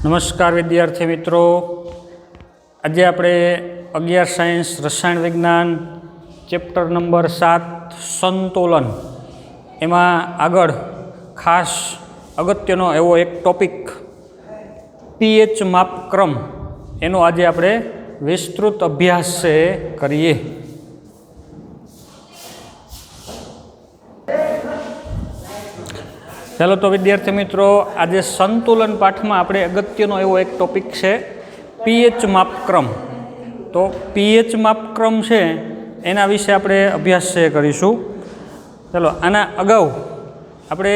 નમસ્કાર વિદ્યાર્થી મિત્રો, આજે આપણે 11 સાયન્સ રસાયણ વિજ્ઞાન ચેપ્ટર નંબર 7 સંતુલન એમાં આગળ ખાસ અગત્યનો એવો એક ટોપિક પીએચ માપક્રમ એનો આજે આપણે વિસ્તૃત અભ્યાસ કરીએ. ચાલો તો વિદ્યાર્થી મિત્રો, આજે સંતુલન પાઠમાં આપણે અગત્યનો એવો એક ટોપિક છે પીએચ માપક્રમ. તો પીએચ માપક્રમ છે એના વિશે આપણે અભ્યાસ કરીશું. ચાલો, આના અગાઉ આપણે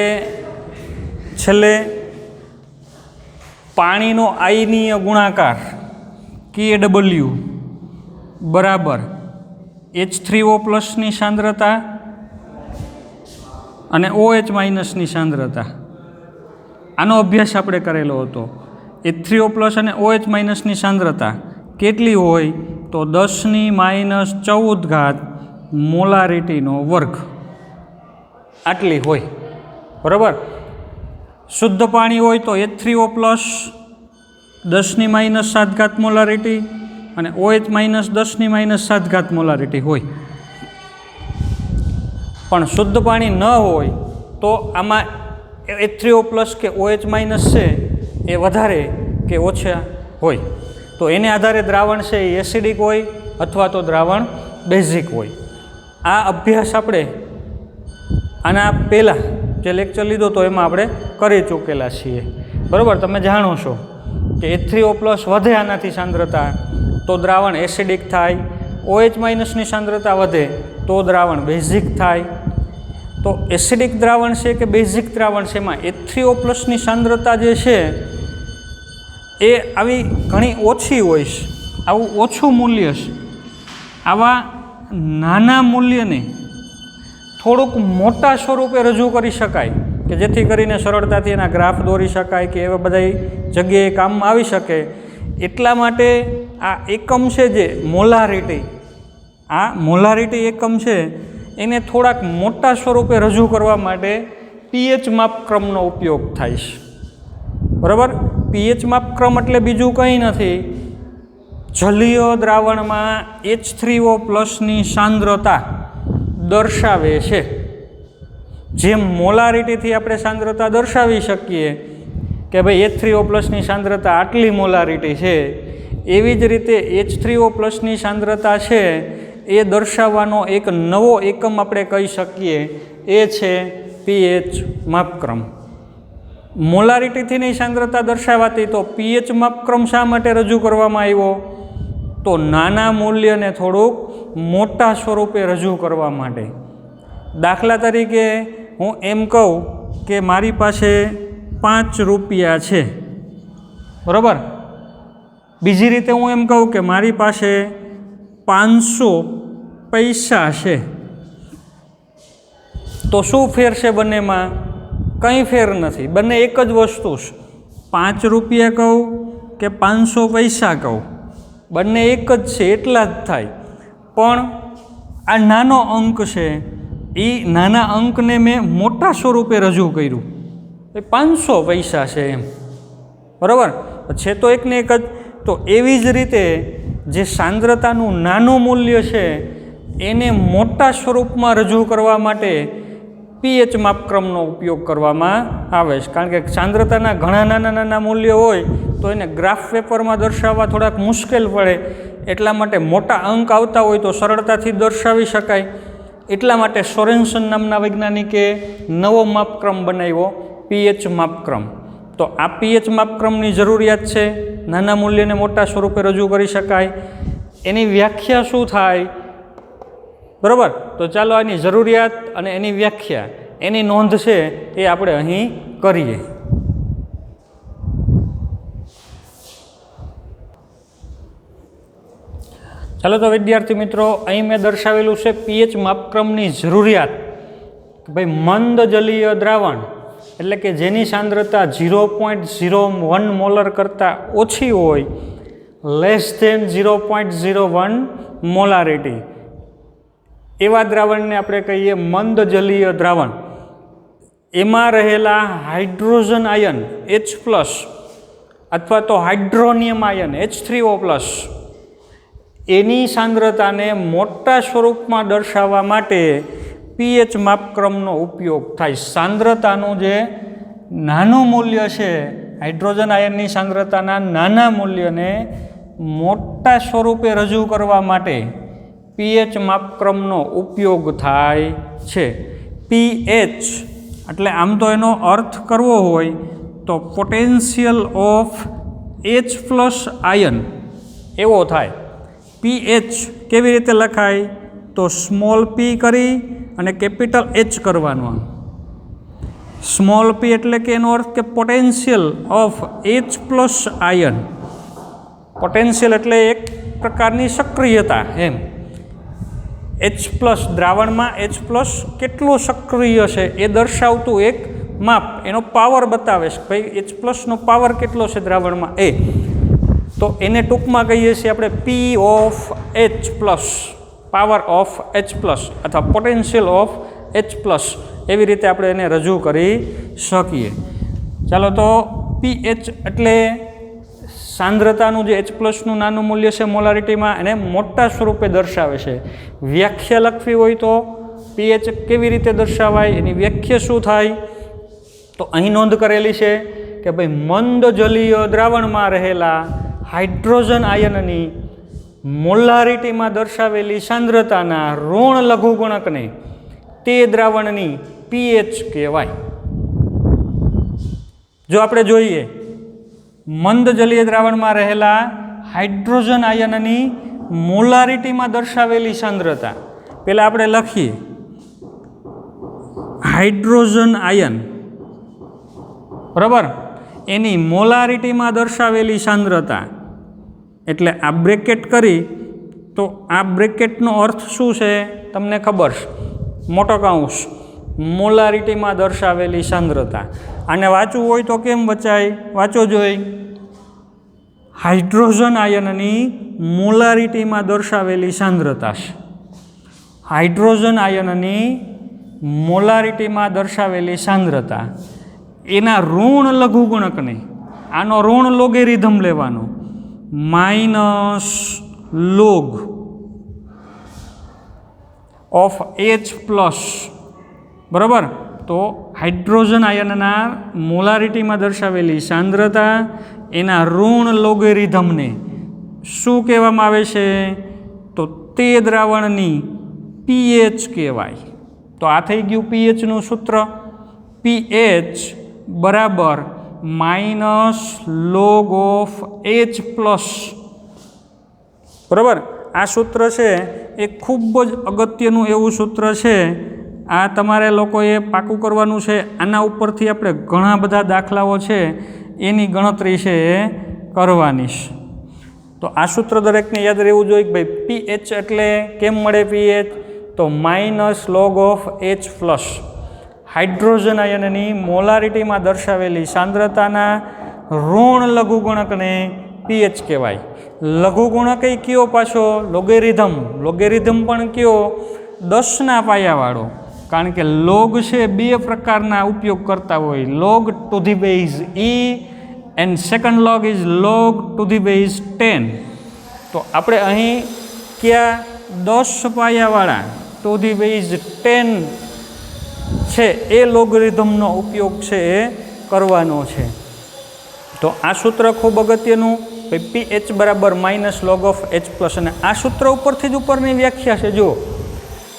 છેલ્લે પાણીનો આયનીય ગુણાકાર KW બરાબર H3O પ્લસની સાંદ્રતા અને OH માઇનસની સાંદ્રતા, આનો અભ્યાસ આપણે કરેલો હતો. H3O પ્લસ અને OH માઇનસની સાંદ્રતા કેટલી હોય તો 10⁻14 મોલારિટીનો વર્ગ, આટલી હોય. બરાબર. શુદ્ધ પાણી હોય તો H3O પ્લસ 10⁻7 મોલારિટી અને OH માઇનસ 10⁻7 મોલારિટી હોય. પણ શુદ્ધ પાણી ન હોય તો આમાં H3O પ્લસ કે OH માઇનસ છે એ વધારે કે ઓછા હોય. તો એને આધારે દ્રાવણ છે એ એસિડિક હોય અથવા તો દ્રાવણ બેઝિક હોય. આ અભ્યાસ આપણે આના પહેલાં જે લેક્ચર લીધો તો એમાં આપણે કરી ચૂકેલા છીએ. બરાબર. તમે જાણો છો કે H3O પ્લસ વધે આનાથી સાંદ્રતા તો દ્રાવણ એસિડિક થાય, OH માઇનસની સાંદ્રતા વધે તો દ્રાવણ બેઝિક થાય. તો એસિડિક દ્રાવણ છે કે બેઝિક દ્રાવણ છે એમાં H3O પ્લસની સાંદ્રતા જે છે એ આવી ઘણી ઓછી હોય છે, આવું ઓછું મૂલ્ય છે. આવા નાના મૂલ્યને થોડુંક મોટા સ્વરૂપે રજૂ કરી શકાય કે જેથી કરીને સરળતાથી એના ગ્રાફ દોરી શકાય કે એવા બધા જગ્યાએ કામમાં આવી શકે. એટલા માટે આ એકમ છે જે મોલારિટી, આ મોલારિટી એકમ છે એને થોડાક મોટા સ્વરૂપે રજૂ કરવા માટે પીએચ માપક્રમનો ઉપયોગ થાય છે. બરાબર. પીએચ માપક્રમ એટલે બીજું કંઈ નથી, જલીય દ્રાવણમાં H3O પ્લસની સાંદ્રતા દર્શાવે છે. જેમ મોલારિટીથી આપણે સાંદ્રતા દર્શાવી શકીએ કે ભાઈ H3O પ્લસની સાંદ્રતા આટલી મોલારિટી છે, એવી જ રીતે H3O પ્લસની સાંદ્રતા છે એ દર્શાવવાનો એક નવો એકમ આપણે કહી શકીએ, એ છે પીએચ માપક્રમ. મોલારિટીથીની સાંદ્રતા દર્શાવાતી તો પીએચ માપક્રમ શા માટે રજૂ કરવામાં આવ્યો? તો નાના મૂલ્યને થોડુંક મોટા સ્વરૂપે રજૂ કરવા માટે. દાખલા તરીકે હું એમ કહું કે મારી પાસે 5 રૂપિયા છે. બરાબર. બીજી રીતે હું એમ કહું કે મારી પાસે 500 પૈસા છે. તો શું ફેર છે બંનેમાં? કંઈ ફેર નથી, બંને એક જ વસ્તુ છે. 5 રૂપિયા કહું કે 500 પૈસા કહું, બંને એક જ છે, એટલા જ થાય. પણ આ નાનો અંક છે, એ નાના અંકને મેં મોટા સ્વરૂપે રજૂ કર્યું, એ 500 પૈસા છે એમ. બરાબર. છે તો એકને એક જ. તો એવી જ રીતે જે સાંદ્રતાનું નાનું મૂલ્ય છે એને મોટા સ્વરૂપમાં રજૂ કરવા માટે પીએચ માપક્રમનો ઉપયોગ કરવામાં આવે છે. કારણ કે સાંદ્રતાના ઘણા નાના નાના મૂલ્યો હોય તો એને ગ્રાફ પેપરમાં દર્શાવવા થોડાક મુશ્કેલ પડે. એટલા માટે મોટા અંક આવતા હોય તો સરળતાથી દર્શાવી શકાય. એટલા માટે સોરેન્સન નામના વૈજ્ઞાનિકે નવો માપક્રમ બનાવ્યો, પીએચ માપક્રમ. તો આ પીએચ માપક્રમની જરૂરિયાત છે, નાના મૂલ્યને મોટા સ્વરૂપે રજૂ કરી શકાય. એની વ્યાખ્યા શું થાય? બરાબર. તો ચાલો આની જરૂરિયાત અને એની વ્યાખ્યા, એની નોંધ છે એ આપણે અહીં કરીએ. ચાલો તો વિદ્યાર્થી મિત્રો, અહીં મેં દર્શાવેલું છે પીએચ માપક્રમની જરૂરિયાત. કે ભાઈ મંદ જલીય દ્રાવણ એટલે કે જેની સાંદ્રતા 0.01 મોલર કરતાં ઓછી હોય, લેસ ધેન 0.01 મોલારિટી, એવા દ્રાવણને આપણે કહીએ મંદ જલીય દ્રાવણ. એમાં રહેલા હાઇડ્રોજન આયન H+, અથવા તો હાઇડ્રોનિયમ આયન H3O+, એની સાંદ્રતાને મોટા સ્વરૂપમાં દર્શાવવા માટે pH માપક્રમનો ઉપયોગ થાય. સાંદ્રતાનું જે નાનું મૂલ્ય છે, હાઇડ્રોજન આયનની સાંદ્રતાના નાના મૂલ્યને મોટા સ્વરૂપે રજૂ કરવા માટે pH માપક્રમનો ઉપયોગ થાય છે. pH એટલે આમ તો એનો અર્થ કરવો હોય તો પોટેન્શિયલ ઓફ H+ આયન એવો થાય. pH કેવી રીતે લખાય તો સ્મોલ p કરી અને કેપિટલ H કરવાનો. સ્મોલ p એટલે કે એનો અર્થ કે potential of H+ ion. Potential એટલે એક પ્રકારની સક્રિયતા એમ. H+ દ્રાવણમાં H+ કેટલું સક્રિય છે એ દર્શાવતું એક માપ, એનો પાવર બતાવે છે ભાઈ H+નો પાવર કેટલો છે દ્રાવણમાં એ. તો એને ટૂંકમાં કહીએ છીએ આપણે P of H+, power of H+, અથવા પોટેન્શિયલ ઓફ H+, એવી રીતે આપણે એને રજૂ કરી શકીએ. ચાલો તો pH એટલે સાંદ્રતાનું જે H+નું નાનું મૂલ્ય છે મોલારિટીમાં, એને મોટા સ્વરૂપે દર્શાવે છે. વ્યાખ્યા લખવી હોય તો pH કેવી રીતે દર્શાવાય, એની વ્યાખ્યા શું થાય, તો અહીં નોંધ કરેલી છે કે ભાઈ મંદ જલીય દ્રાવણમાં રહેલા હાઇડ્રોજન આયનની મોલારિટીમાં દર્શાવેલી સાંદ્રતાના ઋણ લઘુગુણકને તે દ્રાવણની pH કહેવાય. જો આપણે જોઈએ મંદ જલીય દ્રાવણમાં રહેલા હાઇડ્રોજન આયનની મોલારિટીમાં દર્શાવેલી સાંદ્રતા, પહેલાં આપણે લખીએ હાઇડ્રોજન આયન, બરાબર, એની મોલારિટીમાં દર્શાવેલી સાંદ્રતા, એટલે આ બ્રેકેટ કરી તો આ બ્રેકેટનો અર્થ શું છે તમને ખબર છે, મોટો કૌંસ, મોલારિટીમાં દર્શાવેલી સાંદ્રતા. આને વાંચવું હોય તો કેમ વચાય, વાંચો જોઈ. હાઇડ્રોજન આયનની મોલારિટીમાં દર્શાવેલી સાંદ્રતા છે. હાઇડ્રોજન આયનની મોલારિટીમાં દર્શાવેલી સાંદ્રતા, એના ઋણ લઘુગુણકને, આનો ઋણ લોગેરિધમ લેવાનો, -log ઓફ H+, બરાબર. તો હાઇડ્રોજન આયનના મોલારિટીમાં દર્શાવેલી સાંદ્રતા, એના ઋણ લોગેરિધમને શું કહેવામાં આવે છે, તો તે દ્રાવણની pH કહેવાય. તો આ થઈ ગયું pHનું સૂત્ર. pH બરાબર -log ઓફ H+, બરાબર. આ સૂત્ર છે એ ખૂબ જ અગત્યનું એવું સૂત્ર છે. આ તમારે લોકોએ પાકું કરવાનું છે. આના ઉપરથી આપણે ઘણા બધા દાખલાઓ છે એની ગણતરી છે એ કરવાની છે. તો આ સૂત્ર દરેકને યાદ રહેવું જોઈએ કે ભાઈ pH એટલે કેમ મળે pH, તો -log ઓફ H+, હાઇડ્રોજન આયનની મોલારિટીમાં દર્શાવેલી સાંદ્રતાના ઋણ લઘુગુણકને pH કહેવાય. લઘુગુણક એ કયો પાછો, લોગેરિધમ. લોગેરિધમ પણ કયો, 10ના પાયાવાળો. કારણ કે લોગ છે બે પ્રકારના ઉપયોગ કરતા હોય, log to the base e and second log is log to the base 10. તો આપણે અહીં ક્યાં 10 પાયાવાળા to the base 10 છે એ લોગરિધમનો ઉપયોગ છે એ કરવાનો છે. તો આ સૂત્ર ખૂબ અગત્યનું, pH બરાબર -log ઓફ H+. અને આ સૂત્ર ઉપરથી જ ઉપરની વ્યાખ્યા છે. જો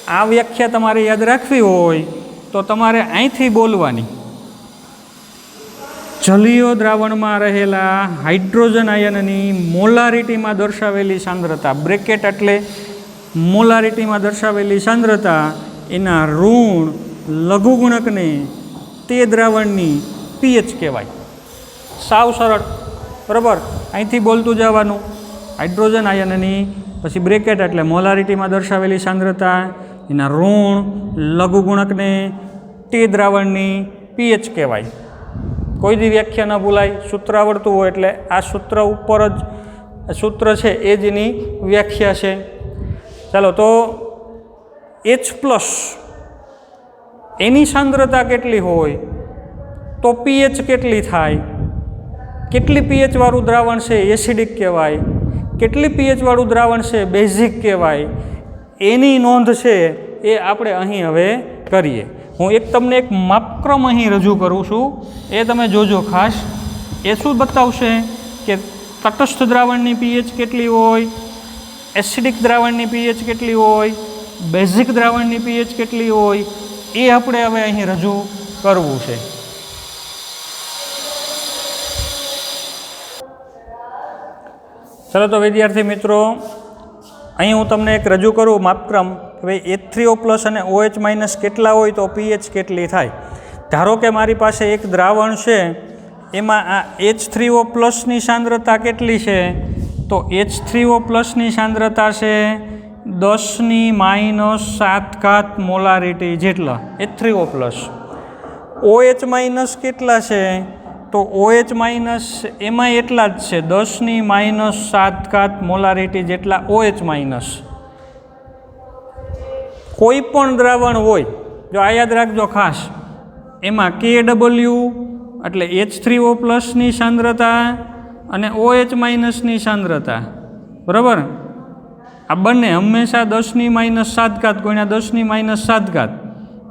આ વ્યાખ્યા તમારે યાદ રાખવી હોય તો તમારે અહીંથી બોલવાની. જલીય દ્રાવણમાં રહેલા હાઇડ્રોજન આયનની મોલારિટીમાં દર્શાવેલી સાંદ્રતા, બ્રેકેટ એટલે મોલારિટીમાં દર્શાવેલી સાંદ્રતા, એના ઋણ લઘુગુણકને તે દ્રાવણની pH કહેવાય. સાવ સરળ, બરાબર. અહીંથી બોલતું જવાનું. હાઇડ્રોજન આયનની પછી બ્રેકેટ એટલે મોલારિટીમાં દર્શાવેલી સાંદ્રતા, એના ઋણ લઘુગુણકને તે દ્રાવણની pH કહેવાય. કોઈ દી વ્યાખ્યા ન ભૂલાય. સૂત્ર આવડતું હોય એટલે આ સૂત્ર ઉપર જ સૂત્ર છે એ જ એની વ્યાખ્યા છે. ચાલો તો H+ એની સાંદ્રતા કેટલી હોય તો pH કેટલી થાય, કેટલી પીએચ વાળું દ્રાવણ છે એસિડિક કહેવાય, કેટલી પીએચ વાળું દ્રાવણ છે બેઝિક કહેવાય, એની નોંધ છે એ આપણે અહીં હવે કરીએ. હું તમને એક માપક્રમ અહીં રજૂ કરું છું, એ તમે જોજો ખાસ. એ શું બતાવશે કે તટસ્થ દ્રાવણની પીએચ કેટલી હોય, એસિડિક દ્રાવણની પીએચ કેટલી હોય, બેઝિક દ્રાવણની પીએચ કેટલી હોય, એ આપણે હવે અહીં રજૂ કરવું છે. ચાલો તો વિદ્યાર્થી મિત્રો, અહીં હું તમને એક રજૂ કરું માપક્રમ કે ભાઈ H3O+ અને OH- કેટલા હોય તો પીએચ કેટલી થાય. ધારો કે મારી પાસે એક દ્રાવણ છે, એમાં આ H3O+ સાંદ્રતા કેટલી છે, તો H3O+ સાંદ્રતા છે 10⁻⁷ મોલારિટી જેટલા H3O+. OH- કેટલા છે, તો OH- એમાં એટલા જ છે 10⁻⁷ મોલારિટી જેટલા OH-. કોઈ પણ દ્રાવણ હોય, જો આ યાદ રાખજો ખાસ, એમાં KW એટલે H3O+ સાંદ્રતા અને OH- સાંદ્રતા, બરાબર, આ બંને હંમેશા 10⁻⁷ ગુણ્યા 10⁻⁷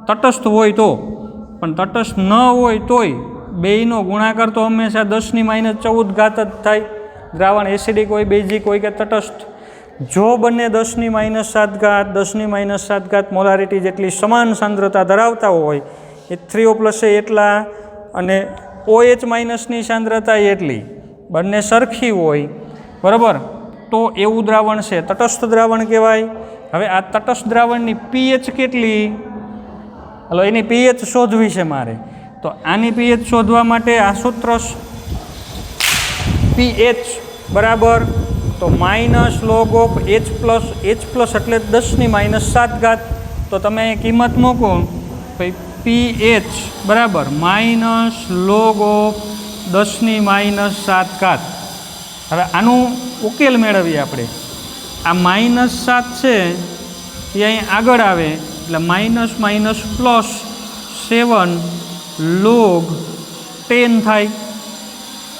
તટસ્થ હોય તો, પણ તટસ્થ ન હોય તોય બેયનો ગુણાકાર તો હંમેશા 10⁻14 જ થાય. દ્રાવણ એસિડિક હોય, બેઝિક હોય કે તટસ્થ, જો બંને 10⁻7 10⁻7 મોલારિટી જેટલી સમાન સાંદ્રતા ધરાવતા હોય, H3O+ એટલા અને OH- સાંદ્રતા એટલી, બંને સરખી હોય, બરાબર, તો એવું દ્રાવણ છે તટસ્થ દ્રાવણ કહેવાય. હવે આ તટસ્થ દ્રાવણની પીએચ કેટલી, હલો એની પીએચ શોધવી છે મારે. તો આની પીએચ શોધવા માટે આ સૂત્ર પીએચ બરાબર તો -log of H+, એટલે 10⁻7. તો તમે કિંમત મૂકો ભાઈ પીએચ બરાબર -log of 10⁻7. હવે આનું ઉકેલ મેળવીએ આપણે. આ -7 છે એ અહીં આગળ આવે એટલે -+7 log 10 થાય,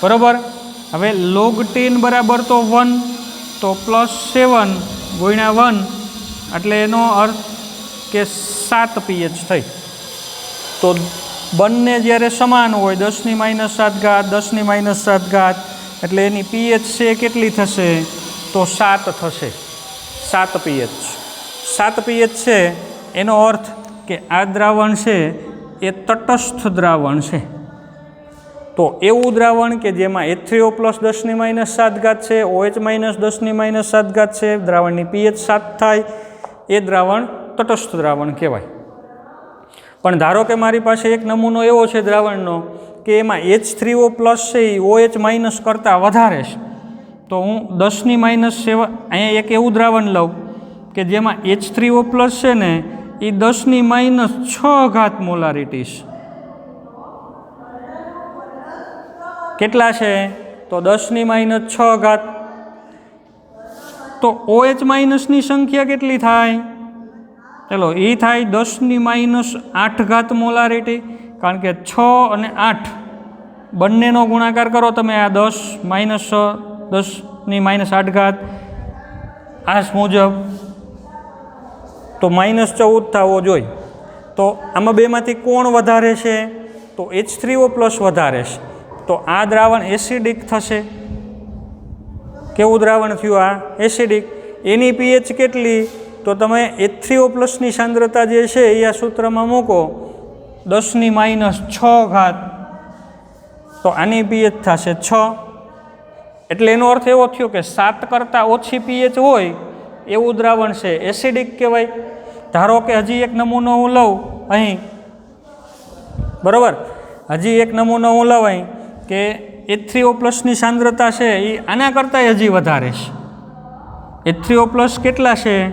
બરાબર. હવે log 10 બરાબર તો 1, તો +7 ગુણ્યા 1 એટલે એનો અર્થ કે 7 પીએચ થઈ. તો બંને જ્યારે સમાન હોય 10⁻7 10⁻7 એટલે એની પીએચ છે કેટલી થશે, તો 7 થશે. 7 પીએચ, 7 પીએચ છે એનો અર્થ કે આ દ્રાવણ છે એ તટસ્થ દ્રાવણ છે. તો એવું દ્રાવણ કે જેમાં H3O+ 10⁻7 છે, OH- 10⁻7 છે, દ્રાવણની પીએચ 7 થાય, એ દ્રાવણ તટસ્થ દ્રાવણ કહેવાય. પણ ધારો કે મારી પાસે એક નમૂનો એવો છે દ્રાવણનો કે એમાં H3O+ છે એ OH- કરતાં વધારે છે, તો હું 10⁻7 અહીંયા એક એવું દ્રાવણ લઉં કે જેમાં H3O+ છે ને એ 10⁻6 મોલારિટી છે. કેટલા છે, તો 10⁻6. તો OH- ની સંખ્યા કેટલી થાય, ચલો એ થાય 10⁻8 મોલારિટી, કારણ કે 6 અને 8 બંનેનો ગુણાકાર કરો તમે, આ 10 -10⁻8 આ મુજબ, તો -14 થવો જોઈએ. તો આમાં બેમાંથી કોણ વધારે છે, તો H3O+ વધારે છે. તો આ દ્રાવણ એસિડિક થશે. કેવું દ્રાવણ થયું, આ એસિડિક. એની પીએચ કેટલી, તો તમે H3O+ ની સાંદ્રતા જે છે એ આ સૂત્રમાં મૂકો 10⁻6, તો આની પીએચ થશે 6. એટલે એનો અર્થ એવો થયો કે 7 કરતાં ઓછી પીએચ હોય એવું દ્રાવણ છે એસિડિક કહેવાય. ધારો કે હજી એક નમૂનો હું લઉં અહીં, બરાબર, હજી એક નમૂનો હું લઉં અહીં કે H3O+ ની સાંદ્રતા છે એ આના કરતાં હજી વધારે છે. H3O+ કેટલા છે,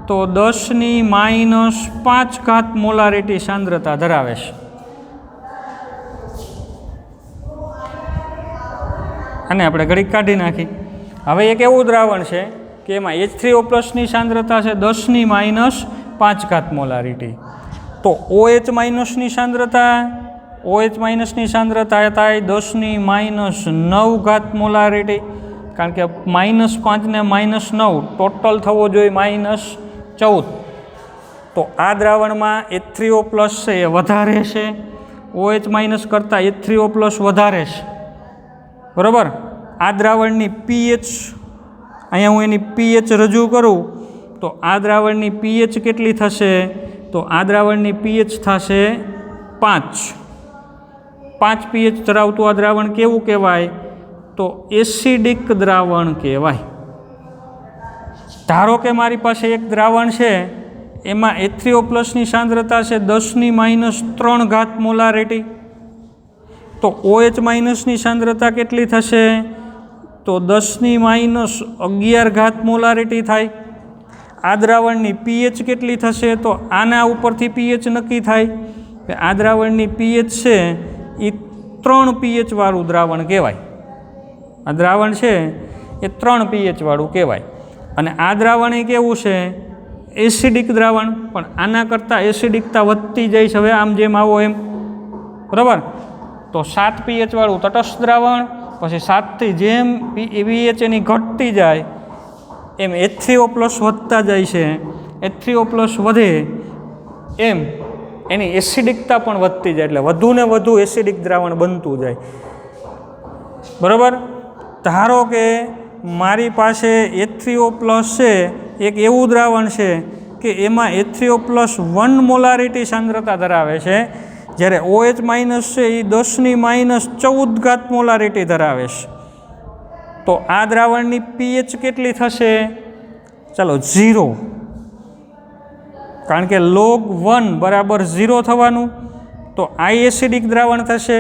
તો 10⁻5 મોલારિટી સાંદ્રતા ધરાવે છે. અને આપણે ઘડીક કાઢી નાખી. હવે એક એવું દ્રાવણ છે કે એમાં H3O+ ની સાંદ્રતા છે 10⁻5 મોલારિટી. તો OH- ની સાંદ્રતા OH માઇનસની સાંદ્રતા થાય 10⁻⁹ મોલારિટી, કારણ કે -5 ને -9 ટોટલ થવો જોઈએ -14. તો આ દ્રાવણમાં H3O પ્લસ છે એ વધારે છે, OH માઇનસ કરતાં H3O પ્લસ વધારે છે, બરાબર. આ દ્રાવણની pH, અહીંયા હું એની pH રજૂ કરું તો આ દ્રાવણની pH કેટલી થશે? તો આ દ્રાવણની pH થશે 5. 5 pH ધરાવતું આ દ્રાવણ કેવું કહેવાય? તો એસિડિક દ્રાવણ કહેવાય. ધારો કે મારી પાસે એક દ્રાવણ છે, એમાં H3O પ્લસની સાંદ્રતા છે 10⁻³ મોલારિટી. તો OH માઇનસની સાંદ્રતા કેટલી થશે? તો 10⁻11 મોલારિટી થાય. આ દ્રાવણની pH કેટલી થશે? તો આના ઉપરથી pH નક્કી થાય કે આ દ્રાવણની pH છે એ 3 pH વાળું દ્રાવણ કહેવાય. આ દ્રાવણ છે એ 3 pH વાળું કહેવાય. અને આ દ્રાવણ એ કેવું છે? એસિડિક દ્રાવણ, પણ આના કરતાં એસિડિકતા વધતી જાય છે હવે આમ જેમ આવો એમ, બરાબર. તો 7 pH વાળું તટસ્થ દ્રાવણ, પછી 7થી જેમ pH એની ઘટતી જાય એમ H3O પ્લસ વધતા જાય છે. H3O પ્લસ વધે એમ એની એસિડિકતા પણ વધતી જાય, એટલે વધુ ને વધુ એસિડિક દ્રાવણ બનતું જાય, બરાબર. ધારો કે મારી પાસે H3O પ્લસ છે, એક એવું દ્રાવણ છે કે એમાં H3O પ્લસ 1 મોલારિટી સાંદ્રતા ધરાવે છે, જ્યારે OH માઇનસ છે એ 10⁻14 મોલારિટી ધરાવે છે. તો આ દ્રાવણની pH કેટલી થશે? ચાલો 0, કારણ કે log 1 બરાબર 0 થવાનું. તો આ એસિડિક દ્રાવણ થશે.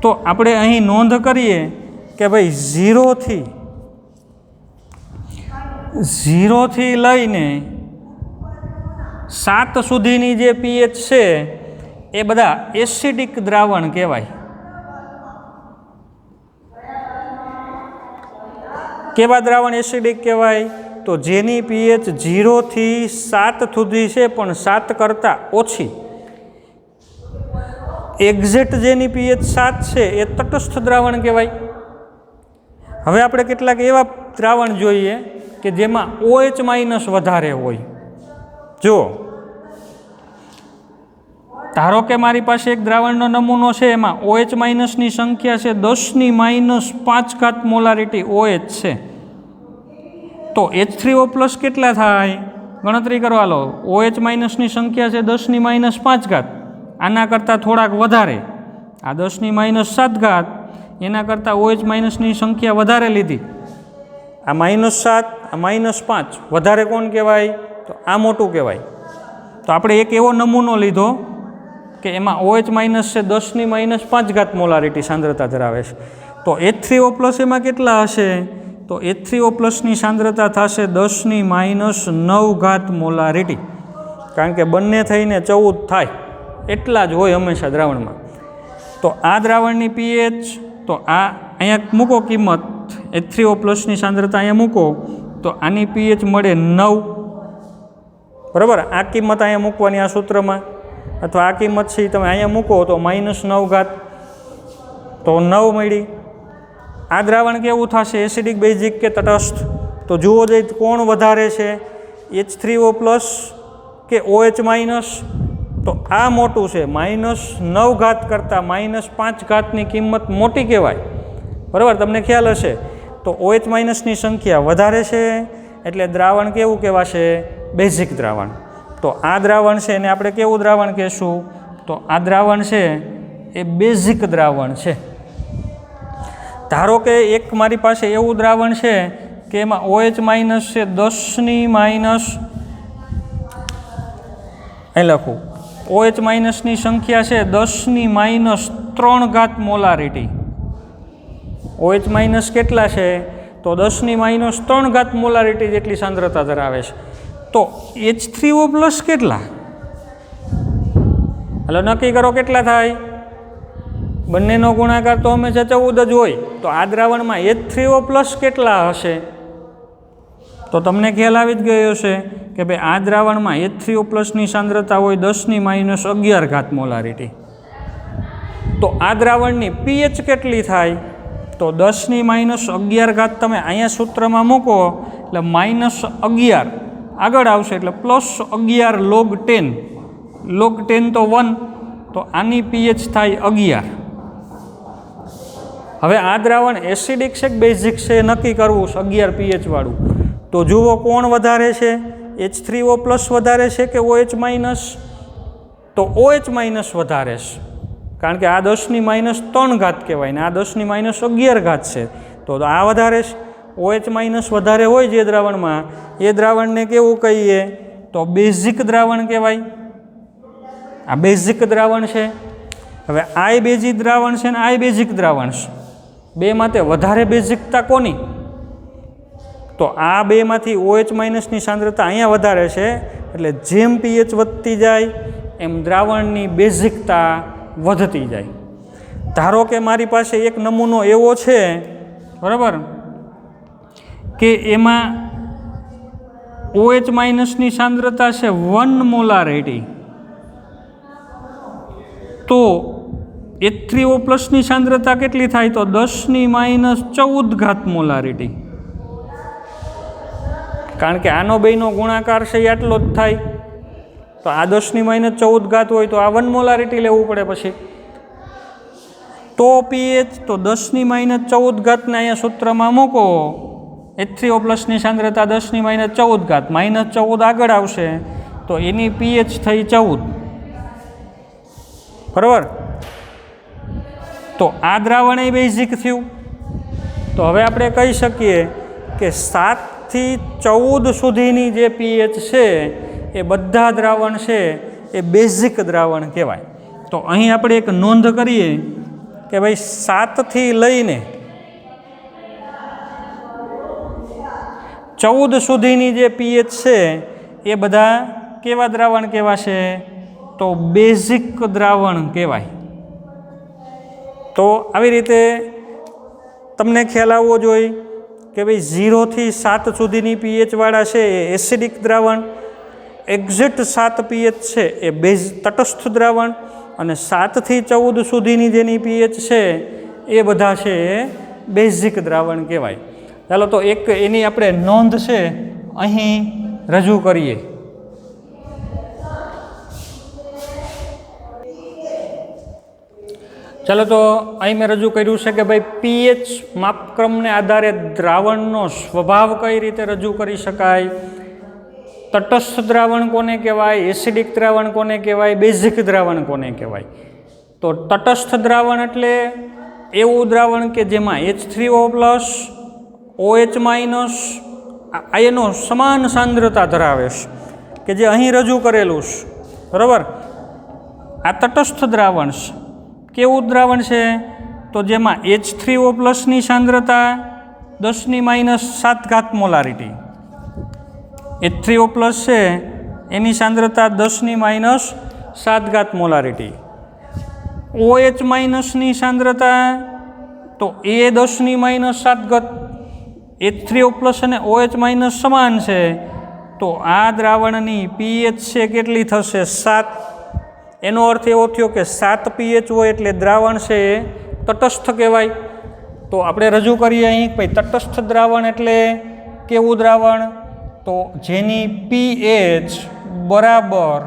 તો આપણે અહીં નોંધ કરીએ કે ભાઈ 0 થી લઈને 7 સુધીની જે pH છે એ બધા એસિડિક દ્રાવણ કહેવાય. કેવા દ્રાવણ એસિડિક કહેવાય? તો જેની pH 0 થી 7 સુધી છે પણ 7 કરતાં ઓછી. એક્ઝેક્ટ જેની pH 7 છે એ તટસ્થ દ્રાવણ કહેવાય. હવે આપણે કેટલાક એવા દ્રાવણ જોઈએ કે જેમાં OH માઇનસ વધારે હોય. જો ધારો કે મારી પાસે એક દ્રાવણનો નમૂનો છે, એમાં OH માઇનસની સંખ્યા છે 10⁻5 મોલારિટી OH છે. તો H3O પ્લસ કેટલા થાય? ગણતરી કરવા લો. OH માઇનસની સંખ્યા છે 10⁻5, આના કરતાં થોડાક વધારે. આ 10⁻7, એના કરતાં OH માઇનસની સંખ્યા વધારે લીધી. આ -7, આ -5, વધારે કોણ કહેવાય? તો આ મોટું કહેવાય. તો આપણે એક એવો નમૂનો લીધો કે એમાં OH માઇનસ છે 10⁻5 મોલારિટી સાંદ્રતા ધરાવે છે. તો H3O પ્લસ એમાં કેટલા હશે? તો H3O પ્લસની સાંદ્રતા થશે 10⁻9 મોલારિટી, કારણ કે બંને થઈને 14 થાય એટલા જ હોય હંમેશા દ્રાવણમાં. તો આ દ્રાવણની pH, તો આ અહીંયા મૂકો કિંમત, H3O પ્લસની સાંદ્રતા અહીંયા મૂકો તો આની pH મળે 9, બરાબર. આ કિંમત અહીંયા મૂકવાની આ સૂત્રમાં, અથવા આ કિંમત છે તમે અહીંયા મૂકો તો -9, તો 9 મળી. આ દ્રાવણ કેવું થશે? એસિડિક, બેઝિક કે તટસ્થ? તો જુઓ જઈ કોણ વધારે છે, H3O પ્લસ કે OH માઇનસ? તો આ મોટું છે. -9 કરતાં -5 કિંમત મોટી કહેવાય, બરાબર. તમને ખ્યાલ હશે. તો OH માઇનસની સંખ્યા વધારે છે એટલે દ્રાવણ કેવું કહેવાશે? બેઝિક દ્રાવણ. તો આ દ્રાવણ છે એને આપણે કેવું દ્રાવણ કહેશું? તો આ દ્રાવણ છે એ બેઝિક દ્રાવણ છે. ધારો કે એક મારી પાસે એવું દ્રાવણ છે કે એમાં OH માઇનસ છે 10⁻, અહીં લખું, OH માઇનસની સંખ્યા છે 10⁻³ મોલારિટી. OH માઇનસ કેટલા છે? તો 10⁻³ મોલારિટી જેટલી સાંદ્રતા ધરાવે છે. તો H3O પ્લસ કેટલા? એટલે નક્કી કરો કેટલા થાય. બંનેનો ગુણાકાર તો હંમેશા 14 જ હોય. તો આ દ્રાવણમાં H3O પ્લસ કેટલા હશે? તો તમને ખ્યાલ આવી જ ગયો હશે કે ભાઈ આ દ્રાવણમાં H3O પ્લસની સાંદ્રતા હોય 10⁻11 મોલારિટી. તો આ દ્રાવણની પીએચ કેટલી થાય? તો 10⁻11 તમે અહીંયા સૂત્રમાં મૂકો એટલે -11 આગળ આવશે એટલે +11 log10. log10 તો 1, તો આની પીએચ થાય 11. હવે આ દ્રાવણ એસિડિક છે કે બેઝિક છે એ નક્કી કરવું છે 11 પીએચ વાળું. તો જુઓ કોણ વધારે છે, H3O+ વધારે છે કે OH-? તો OH- વધારે છે, કારણ કે આ 10⁻3 કહેવાય ને આ 10⁻11 છે. તો આ વધારે છે. OH- વધારે હોય જે દ્રાવણમાં એ દ્રાવણને કેવું કહીએ? તો બેઝિક દ્રાવણ કહેવાય. આ બેઝિક દ્રાવણ છે. હવે આ બેઝિક દ્રાવણ છે ને આ બેઝિક દ્રાવણ છે. બેમાંથી વધારે બેઝિકતા કોની? તો આ બેમાંથી OH- ની સાંદ્રતા અહીંયા વધારે છે, એટલે જેમ પીએચ વધતી જાય એમ દ્રાવણની બેઝિકતા વધતી જાય. ધારો કે મારી પાસે એક નમૂનો એવો છે, બરાબર, કે એમાં OH- ની સાંદ્રતા છે 1 મોલારિટી, તો H3O+ ની સાંદ્રતા કેટલી થાય? તો 10⁻14 મોલારિટી, કારણ કે આનો બેનો ગુણાકાર છે એ આટલો જ થાય. તો આ 10⁻14 હોય તો આ 1 મોલારિટી લેવું પડે પછી. તો પીએચ તો 10⁻14 ને અહીંયા સૂત્રમાં મૂકો, H3O+ ની સાંદ્રતા 10⁻14 -14 આગળ આવશે તો એની પીએચ થઈ 14, બરાબર. તો આ દ્રાવણ એ બેઝિક થયું. તો હવે આપણે કહી શકીએ કે 7 થી 14 સુધીની જે પીએચ છે એ બધા દ્રાવણ છે એ બેઝિક દ્રાવણ કહેવાય. તો અહીં આપણે એક નોંધ કરીએ કે ભાઈ 7 થી લઈને 14 સુધીની જે પીએચ છે એ બધા કેવા દ્રાવણ કહેવાશે? તો બેઝિક દ્રાવણ કહેવાય. તો આવી રીતે તમને ખ્યાલ આવવો જોઈએ કે ભાઈ 0 થી 7 સુધીની પીએચ વાળા છે એ એસિડિક દ્રાવણ, એક્ઝેક્ટ 7 પીએચ છે એ તટસ્થ દ્રાવણ, અને 7 થી 14 સુધીની જેની પીએચ છે એ બધા છે એ બેઝિક દ્રાવણ કહેવાય. ચાલો તો એક એની આપણે નોંધ છે અહીં રજૂ કરીએ. ચાલો તો અહીં મેં રજૂ કર્યું છે કે ભાઈ પીએચ માપક્રમને આધારે દ્રાવણનો સ્વભાવ કઈ રીતે રજૂ કરી શકાય, તટસ્થ દ્રાવણ કોને કહેવાય, એસિડિક દ્રાવણ કોને કહેવાય, બેઝિક દ્રાવણ કોને કહેવાય. તો તટસ્થ દ્રાવણ એટલે એવું દ્રાવણ કે જેમાં H3O+, OH- આયનો સમાન સાંદ્રતા ધરાવે છે, કે જે અહીં રજૂ કરેલું છે, બરાબર. આ તટસ્થ દ્રાવણ છે. કેવું દ્રાવણ છે? તો જેમાં H3O+ ની સાંદ્રતા 10⁻7 મોલારિટી, H3O+ છે એની સાંદ્રતા 10⁻7 મોલારિટી, OH- ની સાંદ્રતા તો એ 10⁻7, H3O+ અને OH- સમાન છે, તો આ દ્રાવણની પીએચ છે કેટલી થશે? 7. એનો અર્થ એવો થયો કે 7 પીએચ હોય એટલે દ્રાવણ છે એ તટસ્થ કહેવાય. તો આપણે રજૂ કરીએ અહીં ભાઈ તટસ્થ દ્રાવણ એટલે કેવું દ્રાવણ? તો જેની પીએચ બરાબર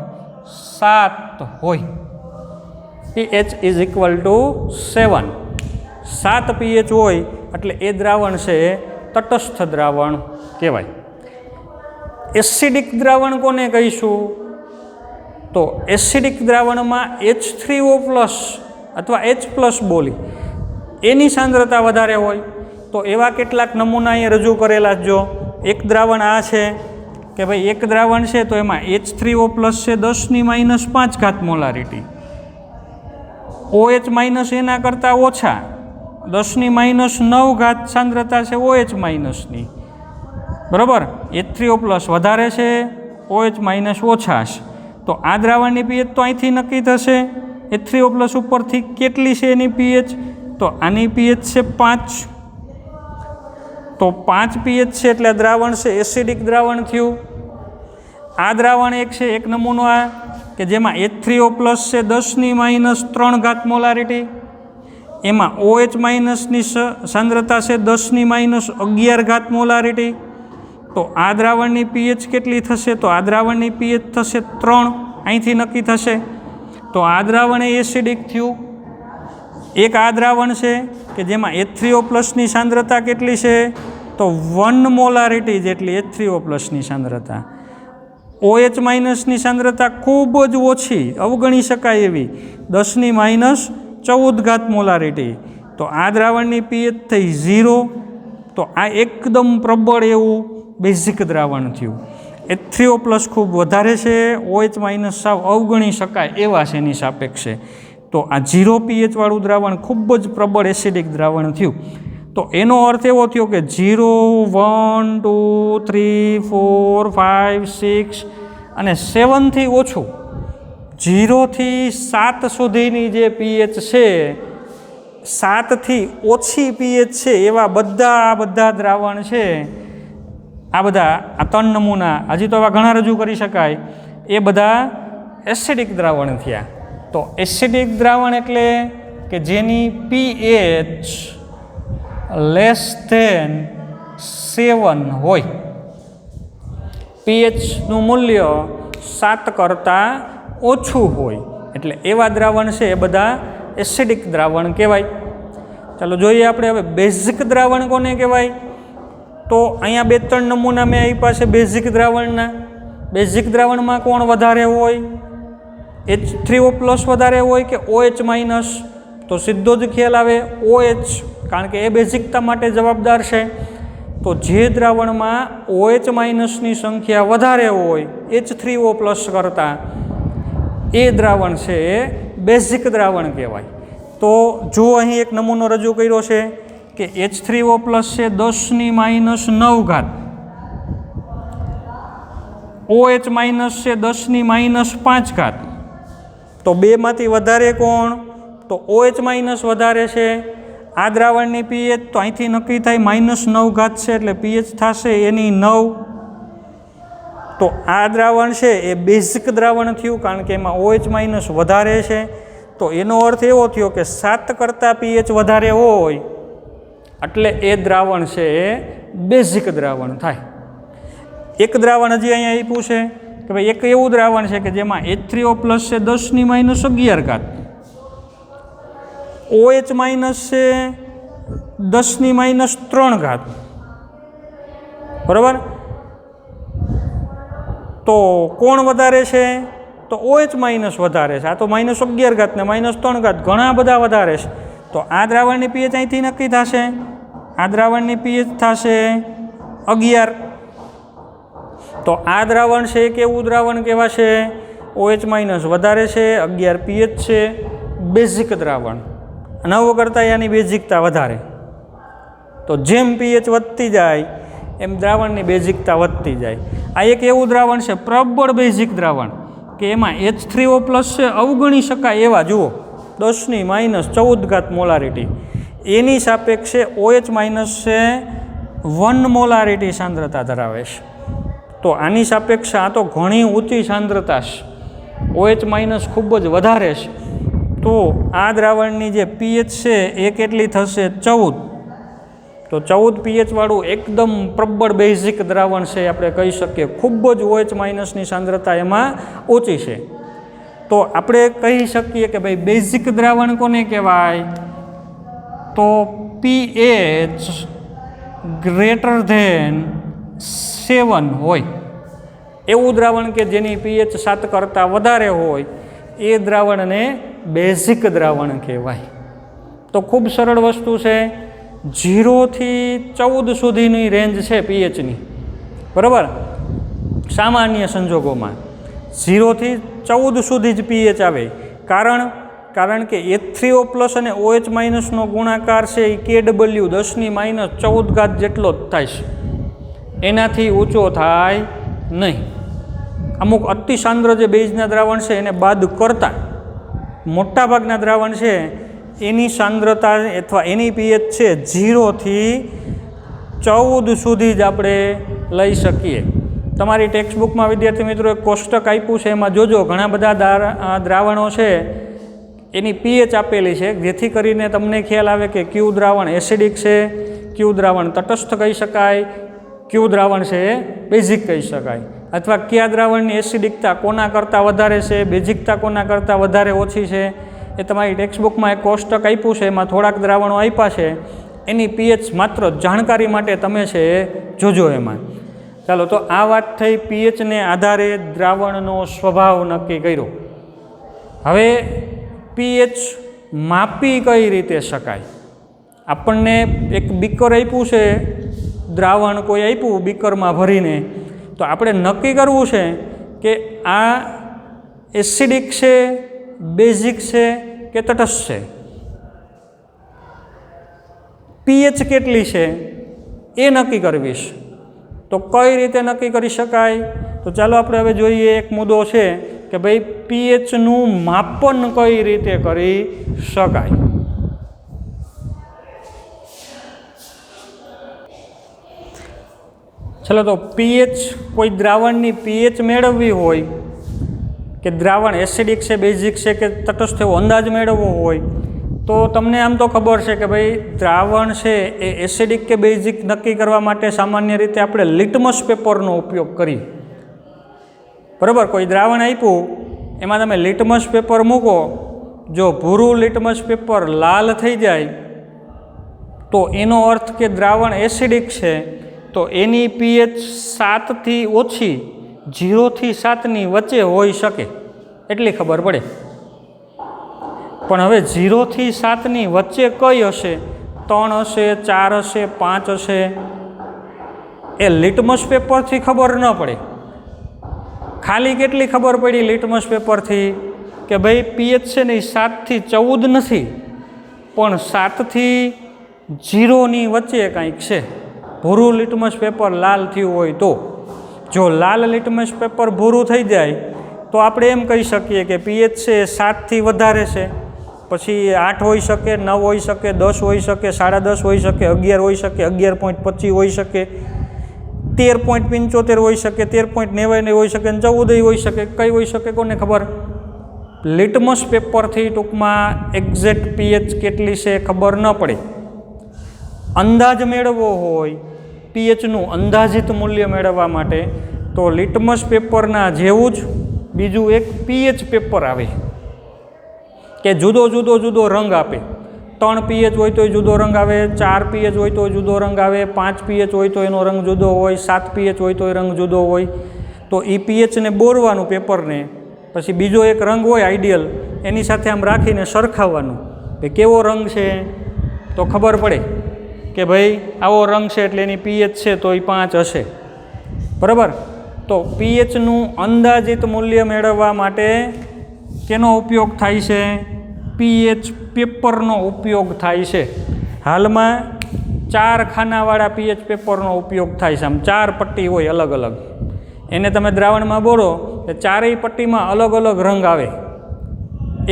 7 હોય, pH = 7. 7 પીએચ હોય એટલે એ દ્રાવણ છે એ તટસ્થ દ્રાવણ કહેવાય. એસિડિક દ્રાવણ કોને કહીશું? તો એસિડિક દ્રાવણમાં H3O+ અથવા H+ બોલી એની સાંદ્રતા વધારે હોય. તો એવા કેટલાક નમૂના અહીંયા રજૂ કરેલા જો. એક દ્રાવણ આ છે કે ભાઈ એક દ્રાવણ છે તો એમાં H3O+ છે 10⁻5 મોલારિટી, OH- એના કરતાં ઓછા 10⁻9 સાંદ્રતા છે OH-ની, બરાબર. H3O+ વધારે છે, OH- ઓછા છે. તો આ દ્રાવણની પીએચ તો અહીંથી નક્કી થશે. H3O+ ઉપરથી કેટલી છે એની પીએચ? તો આની પીએચ છે 5. તો 5 પીએચ છે એટલે દ્રાવણ છે એસિડિક દ્રાવણ થયું. આ દ્રાવણ એક છે, એક નમૂનો આ કે કે જેમાં H3O+ છે 10⁻³ મોલારિટી, એમાં OH- ની સાંદ્રતા છે 10⁻11 મોલારિટી. તો આ દ્રાવણની pH કેટલી થશે? તો આ દ્રાવણની pH થશે 3. અહીંથી નક્કી થશે. તો આ દ્રાવણ એ એસિડિક થયું. એક આ દ્રાવણ છે કે જેમાં H3O+ ની સાંદ્રતા કેટલી છે? તો 1 મોલારિટી જેટલી H3O+ ની સાંદ્રતા. OH- ની સાંદ્રતા ખૂબ જ ઓછી, અવગણી શકાય એવી 10⁻14 મોલારિટી. તો આ દ્રાવણની pH થઈ 0. તો આ એકદમ પ્રબળ એવું બેઝિક દ્રાવણ થયું. H3O+ ખૂબ વધારે છે, OH- સાવ અવગણી શકાય એવા છે એની સાપેક્ષે. તો આ 0 pH વાળું દ્રાવણ ખૂબ જ પ્રબળ એસિડિક દ્રાવણ થયું. તો એનો અર્થ એવો થયો કે 0, 1, 2, 3, 4, 5, 6 અને 7 થી ઓછું, 0 થી 7 સુધીની જે pH છે, 7 થી ઓછી pH છે એવા બધા દ્રાવણ છે, આ 3 નમૂના, હજી તો આવા ઘણા રજૂ કરી શકાય, એ બધા એસિડિક દ્રાવણ થયા. તો એસિડિક દ્રાવણ એટલે કે જેની pH <<7 હોય, pHનું મૂલ્ય 7 કરતાં ઓછું હોય, એટલે એવા દ્રાવણ છે એ બધા એસિડિક દ્રાવણ કહેવાય. ચાલો જોઈએ આપણે હવે બેઝિક દ્રાવણ કોને કહેવાય. તો અહીંયા 2-3 નમૂના મેં આપ્યા છે બેઝિક દ્રાવણના. બેઝિક દ્રાવણમાં કોણ વધારે હોય? H3O+ વધારે હોય કે OH-? તો સીધો જ ખ્યાલ આવે OH, કારણ કે એ બેઝિકતા માટે જવાબદાર છે. તો જે દ્રાવણમાં OH- ની સંખ્યા વધારે હોય H3O+ કરતાં, એ દ્રાવણ છે એ બેઝિક દ્રાવણ કહેવાય. તો જો અહીં એક નમૂનો રજૂ કર્યો છે કે H3O+ છે 10⁻⁹, OH- છે 10⁻⁵. તો બેમાંથી વધારે કોણ? તો OH- વધારે છે. આ દ્રાવણની pH તો અહીંથી નક્કી થાય -9 છે, એટલે pH થશે એની 9. તો આ દ્રાવણ છે એ બેઝિક દ્રાવણ થયું, કારણ કે એમાં OH- વધારે છે. તો એનો અર્થ એવો થયો કે 7 કરતાં pH વધારે હોય એટલે એ દ્રાવણ છે એ બેઝિક દ્રાવણ થાય. એક દ્રાવણ હજી અહીંયા આપ્યું છે કે ભાઈ એક એવું દ્રાવણ છે કે જેમાં H3O+ છે 10⁻11, OH- છે 10⁻3. બરાબર? તો કોણ વધારે છે? તો OH- વધારે છે. આ તો -11 ને -3 ઘણા બધા વધારે છે. તો આ દ્રાવણની pH અહીંથી નક્કી થશે. આ દ્રાવણની pH થશે 11. તો આ દ્રાવણ છે કેવું દ્રાવણ કહેવાશે? OH- વધારે છે, 11 pH છે, બેઝિક દ્રાવણ. 9 કરતાં એની બેઝિકતા વધારે. તો જેમ pH વધતી જાય એમ દ્રાવણની બેઝિકતા વધતી જાય. આ એક એવું દ્રાવણ છે પ્રબળ બેઝિક દ્રાવણ કે એમાં H3O+ છે અવગણી શકાય એવા, જુઓ 10⁻14 મોલારિટી, એની સાપેક્ષે OH- છે 1 મોલારિટી સાંદ્રતા ધરાવે છે. તો આની સાપેક્ષે આ તો ઘણી ઊંચી સાંદ્રતા છે, OH- ખૂબ જ વધારે છે. તો આ દ્રાવણની જે pH છે એ કેટલી થશે? 14. તો 14 pH વાળું એકદમ પ્રબળ બેઝિક દ્રાવણ છે, આપણે કહી શકીએ. ખૂબ જ OH- ની સાંદ્રતા એમાં ઓછી છે. તો આપણે કહી શકીએ કે ભાઈ બેઝિક દ્રાવણ કોને કહેવાય? તો pH <<7 હોય એવું દ્રાવણ કે જેની pH 7 કરતાં વધારે હોય, એ દ્રાવણને બેઝિક દ્રાવણ કહેવાય. તો ખૂબ સરળ વસ્તુ છે. 0 થી 14 સુધીની રેન્જ છે pHની. બરાબર? સામાન્ય સંજોગોમાં 0 થી 14 સુધી જ pH આવે. કારણ કે H3O+ અને OH- નો ગુણાકાર છે એ Kw 10⁻14 જેટલો જ થાય છે, એનાથી ઊંચો થાય નહીં. અમુક અતિ સાંદ્ર જે બેઝના દ્રાવણ છે એને બાદ કરતાં મોટાભાગના દ્રાવણ છે એની સાંદ્રતા અથવા એની pH છે 0 થી 14 સુધી જ આપણે લઈ શકીએ. તમારી ટેક્સ્ટ બુકમાં વિદ્યાર્થી મિત્રો એક કોષ્ટક આપ્યું છે, એમાં જોજો ઘણા બધા દ્રાવણો છે એની પીએચ આપેલી છે, જેથી કરીને તમને ખ્યાલ આવે કે કયું દ્રાવણ એસિડિક છે, કયું દ્રાવણ તટસ્થ કહી શકાય, કયું દ્રાવણ છે એ બેઝિક કહી શકાય, અથવા કયા દ્રાવણની એસિડિકતા કોના કરતાં વધારે છે, બેઝિકતા કોના કરતાં વધારે ઓછી છે, એ તમારી ટેક્સ્ટ બુકમાં એક કોષ્ટક આપ્યું છે, એમાં થોડાક દ્રાવણો આપ્યા છે, એની પીએચ માત્ર જાણકારી માટે તમે છે એ જોજો એમાં. ચાલો, તો આ વાત થઈ પીએચને આધારે દ્રાવણનો સ્વભાવ નક્કી કર્યો. હવે પીએચ માપી કઈ રીતે શકાય? આપણને એક બીકર આપ્યું છે, દ્રાવણ કોઈ આપ્યું બીકરમાં ભરીને, તો આપણે નક્કી કરવું છે કે આ એસિડિક છે, બેઝિક છે કે તટસ્થ છે. પીએચ કેટલી છે એ નક્કી કરવીશ. તો કઈ રીતે નક્કી કરી શકાય? તો ચાલો આપણે હવે જોઈએ. એક મુદ્દો છે કે ભાઈ પીએચનું માપન કઈ રીતે કરી શકાય. ચાલો, તો પીએચ, કોઈ દ્રાવણની પીએચ મેળવવી હોય કે દ્રાવણ એસિડિક છે, બેઝિક છે કે તટસ્થ, એવો અંદાજ મેળવવો હોય તો તમને આમ તો ખબર છે કે ભાઈ દ્રાવણ છે એ એસિડિક કે બેઝિક નક્કી કરવા માટે સામાન્ય રીતે આપણે લિટમસ પેપરનો ઉપયોગ કરીએ. બરાબર? કોઈ દ્રાવણ આપ્યું, એમાં તમે લિટમસ પેપર મૂકો, જો ભૂરું લિટમસ પેપર લાલ થઈ જાય તો એનો અર્થ કે દ્રાવણ એસિડિક છે, તો એની પીએચ 7થી ઓછી, 0 થી 7ની વચ્ચે હોઈ શકે એટલી ખબર પડે. પણ હવે 0 થી 7ની વચ્ચે કઈ હશે? 3 હશે, 4 હશે, 5 હશે, એ લિટમસ પેપરથી ખબર ન પડે. ખાલી કેટલી ખબર પડી લિટમસ પેપરથી? કે ભાઈ પીએચ છે ને એ 7 થી 14 નથી, પણ 7 થી 0ની વચ્ચે કાંઈક છે. ભૂરું લિટમસ પેપર લાલ થયું હોય તો, જો લાલ લિટમસ પેપર ભૂરું થઈ જાય તો આપણે એમ કહી શકીએ કે પીએચ છે 7થી વધારે છે. પછી 8 હોઈ શકે, 9 હોઈ શકે, 10 હોઈ શકે, 10.5 હોઈ શકે, 11 હોઈ શકે, 11.25 હોઈ શકે, 13.75 હોઈ શકે, 13.99 હોઈ શકે, 14 હોઈ શકે. કઈ હોઈ શકે કોને ખબર? લિટમસ પેપરથી ટૂંકમાં એક્ઝેક્ટ પીએચ કેટલી છે ખબર ન પડે. અંદાજ મેળવવો હોય, પીએચનું અંદાજિત મૂલ્ય મેળવવા માટે, તો લિટમસ પેપરના જેવું જ બીજું એક પીએચ પેપર આવે કે જુદો જુદો રંગ આપે. 3 પીએચ હોય તો જુદો રંગ આવે, 4 પીએચ હોય તો જુદો રંગ આવે, 5 પીએચ હોય તો એનો રંગ જુદો હોય, 7 પીએચ હોય તો એ રંગ જુદો હોય. તો એ પીએચને બોરવાનું પેપરને, પછી બીજો એક રંગ હોય આઈડિયલ, એની સાથે આમ રાખીને સરખાવવાનું કે કેવો રંગ છે, તો ખબર પડે કે ભાઈ આવો રંગ છે એટલે એની પીએચ છે તો એ 5 હશે. બરાબર? તો પીએચનું અંદાજિત મૂલ્ય મેળવવા માટે કેનો ઉપયોગ થાય છે? પીએચ પેપરનો ઉપયોગ થાય છે. હાલમાં 4 ખાનાવાળા પીએચ પેપરનો ઉપયોગ થાય છે. આમ 4 પટ્ટી હોય અલગ અલગ, એને તમે દ્રાવણમાં બોરો તો 4ય પટ્ટીમાં અલગ અલગ રંગ આવે.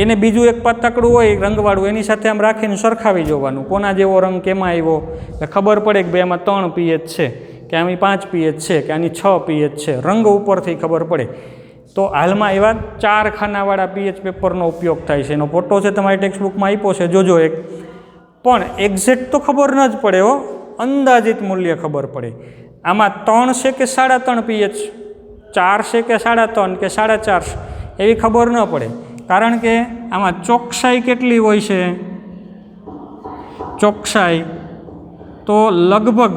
એને બીજું એક પતકડું હોય રંગવાળું, એની સાથે આમ રાખીને સરખાવી જોવાનું કોના જેવો રંગ કેમાં આવ્યો, એટલે ખબર પડે કે ભાઈ આમાં 3 પીએચ છે, કે આની 5 પીએચ છે, કે આની 6 પીએચ છે. રંગ ઉપરથી ખબર પડે. તો હાલમાં એવા 4 ખાનાવાળા પીએચ પેપરનો ઉપયોગ થાય છે. એનો ફોટો છે તમારી ટેક્સ્ટ બુકમાં આપ્યો છે, જોજો એક. પણ એક્ઝેક્ટ તો ખબર ન જ પડે હો, અંદાજિત મૂલ્ય ખબર પડે. આમાં 3 છે કે 3.5 પીએચ, 4 છે કે 3.5 કે 4.5, એવી ખબર ન પડે. કારણ કે આમાં ચોકસાઈ કેટલી હોય છે? ચોકસાઈ તો લગભગ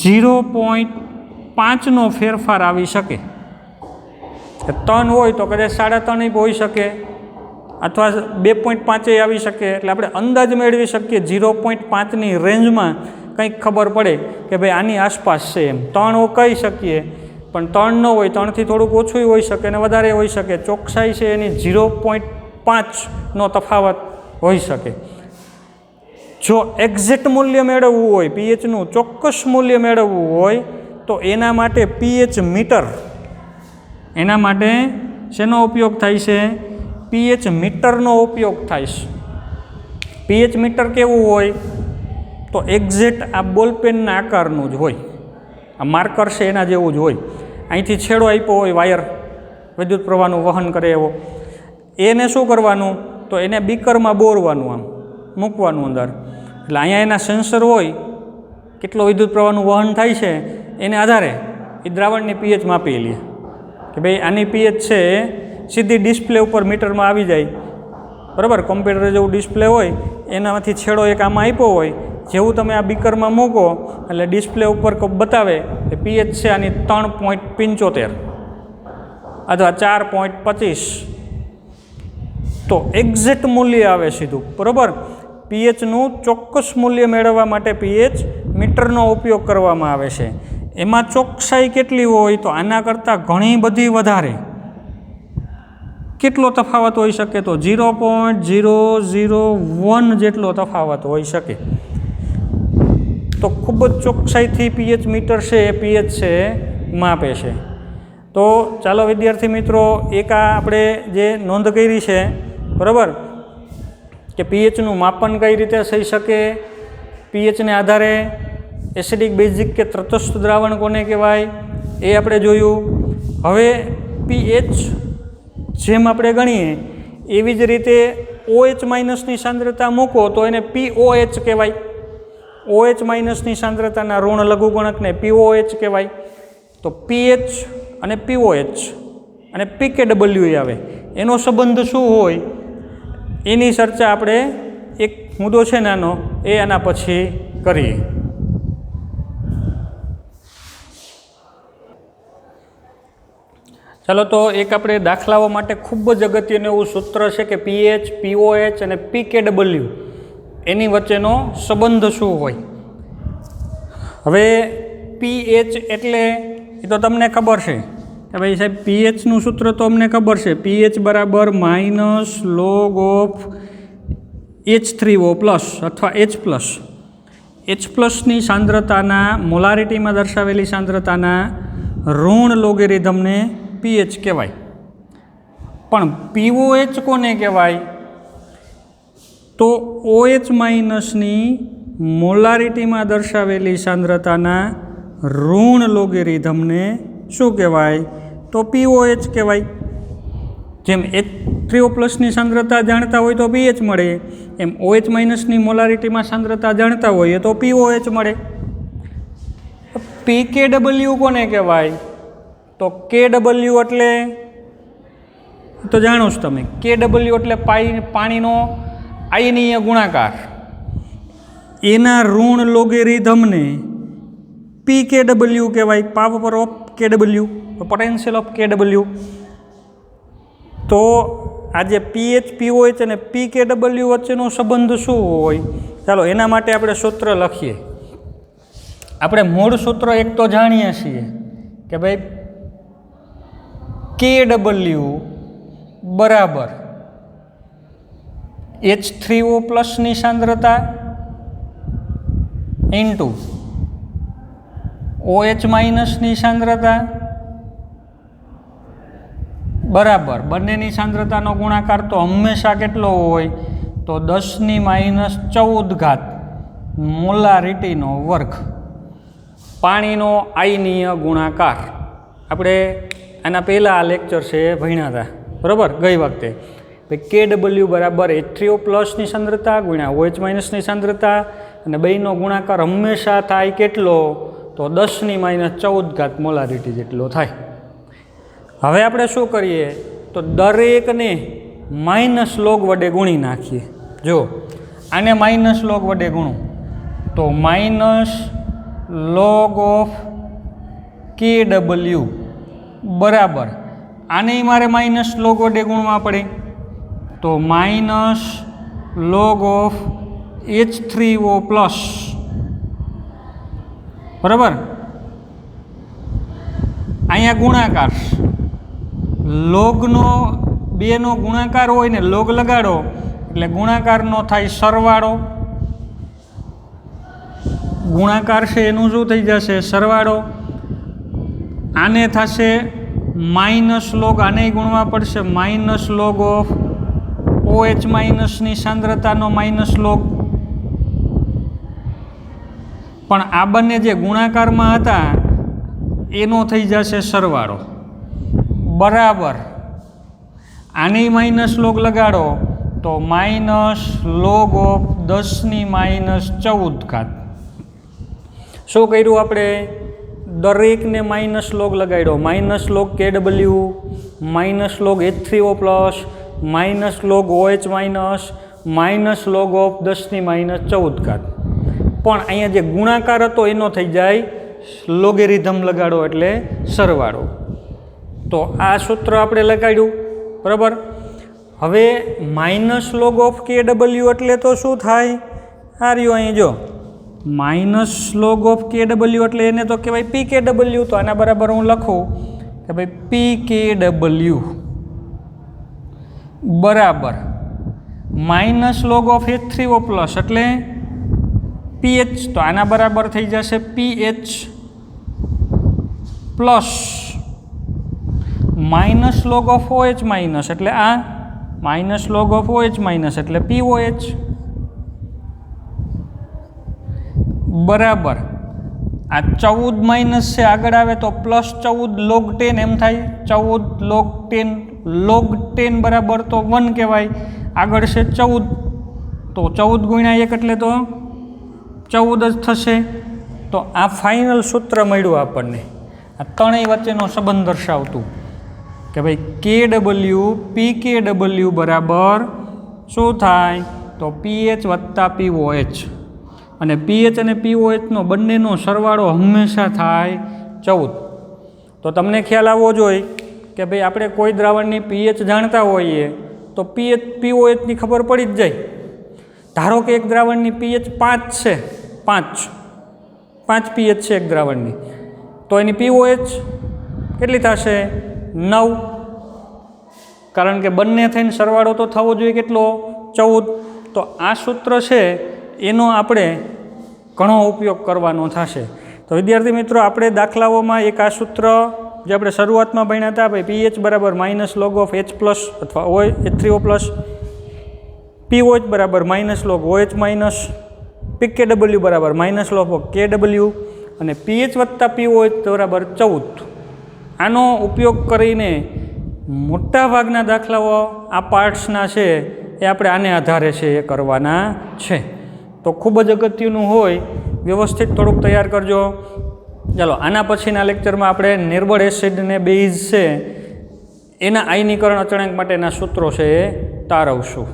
0.5નો ફેરફાર આવી શકે. 3 હોય તો કદાચ 3.5 હોઈ શકે, અથવા 2.5 આવી શકે. એટલે આપણે અંદાજ મેળવી શકીએ 0.5ની રેન્જમાં કંઈક ખબર પડે કે ભાઈ આની આસપાસ છે. એમ 3 કહી શકીએ, પણ 3 ન હોય, 3થી થોડુંક ઓછું હોઈ શકે અને વધારે હોઈ શકે. ચોકસાઈ છે એની 0.5નો તફાવત હોઈ શકે. જો એક્ઝેક્ટ મૂલ્ય મેળવવું હોય, પીએચનું ચોક્કસ મૂલ્ય મેળવવું હોય, તો એના માટે પીએચ મીટર, એના માટે શેનો ઉપયોગ થાય છે? પીએચ મીટરનો ઉપયોગ થાય છે. પીએચ મીટર કેવું હોય? તો એક્ઝેક્ટ આ બોલપેનના આકારનું જ હોય. આ માર્કર છે એના જેવું જ હોય. અહીંથી છેડો આપ્યો હોય વાયર વિદ્યુત પ્રવાહનું વહન કરે એવો, એને શું કરવાનું તો એને બીકરમાં બોરવાનું, આમ મૂકવાનું અંદર. એટલે અહીંયા એના સેન્સર હોય, કેટલો વિદ્યુત પ્રવાહનું વહન થાય છે એને આધારે એ દ્રાવણની પીએચ માપી લે કે ભાઈ આની પીએચ છે સીધી ડિસ્પ્લે ઉપર મીટરમાં આવી જાય. બરાબર, કોમ્પ્યુટર જેવું ડિસ્પ્લે હોય એનામાંથી છેડો એક આમાં આપ્યો હોય, જેવું તમે આ બીકરમાં મૂકો એટલે ડિસ્પ્લે ઉપર બતાવે કે પીએચ છે આની 3.75 અથવા 4.25, તો એક્ઝેક્ટ મૂલ્ય આવે સીધું. બરાબર, પીએચનું ચોક્કસ મૂલ્ય મેળવવા માટે પીએચ મીટરનો ઉપયોગ કરવામાં આવે છે. એમાં ચોકસાઈ કેટલી હોય તો આના કરતાં ઘણી બધી વધારે. કેટલો તફાવત હોઈ શકે તો 0.001 જેટલો તફાવત હોઈ શકે. તો ખૂબ જ ચોકસાઈથી પીએચ મીટર છે એ પીએચ છે માપે છે. તો ચાલો વિદ્યાર્થી મિત્રો, એક આ આપણે જે નોંધ કરી છે, બરાબર, કે પીએચનું માપન કઈ રીતે થઈ શકે, પીએચને આધારે એસિડિક, બેઝિક કે તટસ્થ દ્રાવણ કોને કહેવાય એ આપણે જોયું. હવે પીએચ જેમ આપણે ગણીએ એવી જ રીતે OH માઇનસની સાંદ્રતા મૂકો તો એને POH કહેવાય. OH માઇનસની સાંદ્રતાના ઋણ લઘુગુણકને POH કહેવાય. તો PH અને POH અને PKW આવે, એનો સંબંધ શું હોય એની ચર્ચા આપણે એક મુદ્દો છે નાનો એ આના પછી કરીએ. ચાલો, તો એક આપણે દાખલાઓ માટે ખૂબ જ અગત્યનું એવું સૂત્ર છે કે પીએચ, POH અને PKW એની વચ્ચેનો સંબંધ શું હોય. હવે પીએચ એટલે એ તો તમને ખબર છે કે ભાઈ સાહેબ પીએચનું સૂત્ર તો અમને ખબર છે, પીએચ બરાબર -log of H3O પ્લસ અથવા H પ્લસ. H પ્લસની સાંદ્રતાના મોલારિટીમાં દર્શાવેલી સાંદ્રતાના ઋણ લોગેરિધમને પીએચ કહેવાય. પણ POH કોને કહેવાય તો OH માઇનસની મોલારિટીમાં દર્શાવેલી સાંદ્રતાના ઋણ લોગેરિધમને શું કહેવાય તો POH કહેવાય. જેમ H3O પ્લસની સાંદ્રતા જાણતા હોય તો પીએચ મળે, એમ OH માઇનસની મોલારિટીમાં સાંદ્રતા જાણતા હોઈએ તો POH મળે. PKW કોને કહેવાય તો KW એટલે તો જાણો છો તમે, KW એટલે પાણીનો આયનીય ગુણાકાર, એના ઋણ લોગેરિધમને PKW કહેવાય, power of KW, potential of KW. તો આજે પીએચ, POH અને PKW વચ્ચેનો સંબંધ શું હોય, ચાલો એના માટે આપણે સૂત્ર લખીએ. આપણે મૂળ સૂત્ર એક તો જાણીએ છીએ કે ભાઈ KW બરાબર H3O પ્લસની સાંદ્રતા ઇન્ટુ OH માઇનસની સાંદ્રતા બરાબર બંનેની સાંદ્રતાનો ગુણાકાર તો હંમેશા કેટલો હોય તો 10⁻14 મોલારિટીનો વર્ગ, પાણીનો આયનીય ગુણાકાર. આપણે આના પહેલાં આ લેક્ચર છે ભણ્યા હતા, બરાબર, ગઈ વખતે. KW બરાબર H3O પ્લસની સાંદ્રતા ગુણ્યા OH માઇનસની સાંદ્રતા, અને બેનો ગુણાકાર હંમેશા થાય કેટલો તો 10⁻14 મોલારિટી જેટલો થાય. હવે આપણે શું કરીએ તો દરેકને -log વડે ગુણી નાખીએ. જો આને -log વડે ગુણું તો -log of KW બરાબર આને મારે -log વડે ગુણવા પડે તો -log of H3O પ્લસ, બરાબર. અહીંયા ગુણાકાર, લોગનો બેનો ગુણાકાર હોય ને લોગ લગાડો એટલે ગુણાકારનો થાય સરવાળો, ગુણાકાર છે એનું શું થઈ જશે સરવાળો. આને થશે -log, આને ગુણવા પડશે -log ઓફ OH માઇનસની સાંદ્રતાનો -log. પણ આ બંને જે ગુણાકારમાં હતા એનો થઈ જશે સરવાળો બરાબર આની માઇનસ લોગ લગાડો તો માઇનસ લોગ ઓફ 10⁻14. શું કર્યું આપણે? દરેકને માઇનસ લોગ લગાડ્યો. Minus log KW, minus log H3O plus, minus log OH minus, minus log of 10⁻14. પણ અહીંયા જે ગુણાકાર હતો એનો થઈ જાય લોગેરિધમ લગાડો એટલે સરવાળો. તો આ સૂત્ર આપણે લગાડ્યું બરાબર. હવે માઇનસ લોગ ઓફ KW એટલે તો શું થાય? આ રહ્યું અહીં જો માઇનસ લોગ ઓફ KW એટલે એને તો કહેવાય PKW. તો આના બરાબર હું લખું કે ભાઈ PKW બરાબર minus log of H3O plus એટલે PH. તો આના બરાબર થઈ જશે PH plus minus log of OH minus એટલે આ minus log of OH minus એટલે POH બરાબર આ 14 માઇનસ છે આગળ આવે તો પ્લસ 14 log 10 એમ થાય. 14 log 10 બરાબર તો 1 કહેવાય. આગળ છે 14 તો 14 ગુણ્યા 1 એટલે તો 14 જ થશે. તો આ ફાઇનલ સૂત્ર મળ્યું આપણને. આ ત્રણેય વચ્ચેનો સંબંધ દર્શાવતું કે ભાઈ KW PKW બરાબર શું થાય? તો PH વત્તા POH. અને PH અને POHનો બંનેનો સરવાળો હંમેશા થાય 14. તો તમને ખ્યાલ આવવો જોઈએ કે ભાઈ આપણે કોઈ દ્રાવણની pH જાણતા હોઈએ તો pH POHની ખબર પડી જ જાય. ધારો કે એક દ્રાવણની pH 5 છે, 5 pH છે એક દ્રાવણની, તો એની POH કેટલી થશે? 9. કારણ કે બંને થઈને સરવાળો તો થવો જોઈએ કેટલો? 14. તો આ સૂત્ર છે એનો આપણે ઘણો ઉપયોગ કરવાનો થશે. તો વિદ્યાર્થી મિત્રો આપણે દાખલાઓમાં એક આ સૂત્ર જે આપણે શરૂઆતમાં ભણ્યા હતા ભાઈ PH બરાબર minus log of H plus અથવા H3O પ્લસ, POH બરાબર minus log OH minus, PKW બરાબર માઇનસ લોગ ઓફ KW અને PH વત્તા POH બરાબર 14. આનો ઉપયોગ કરીને મોટાભાગના દાખલાઓ આ પાર્ટ્સના છે એ આપણે આને આધારે છે એ કરવાના છે. તો ખૂબ જ અગત્યનું હોય, વ્યવસ્થિત થોડુંક તૈયાર કરજો. ચાલો આના પછીના લેક્ચરમાં આપણે નિર્બળ એસિડને બેઝ છે એના આયનીકરણ અચળાંક માટેના સૂત્રો છે એ તારવશું.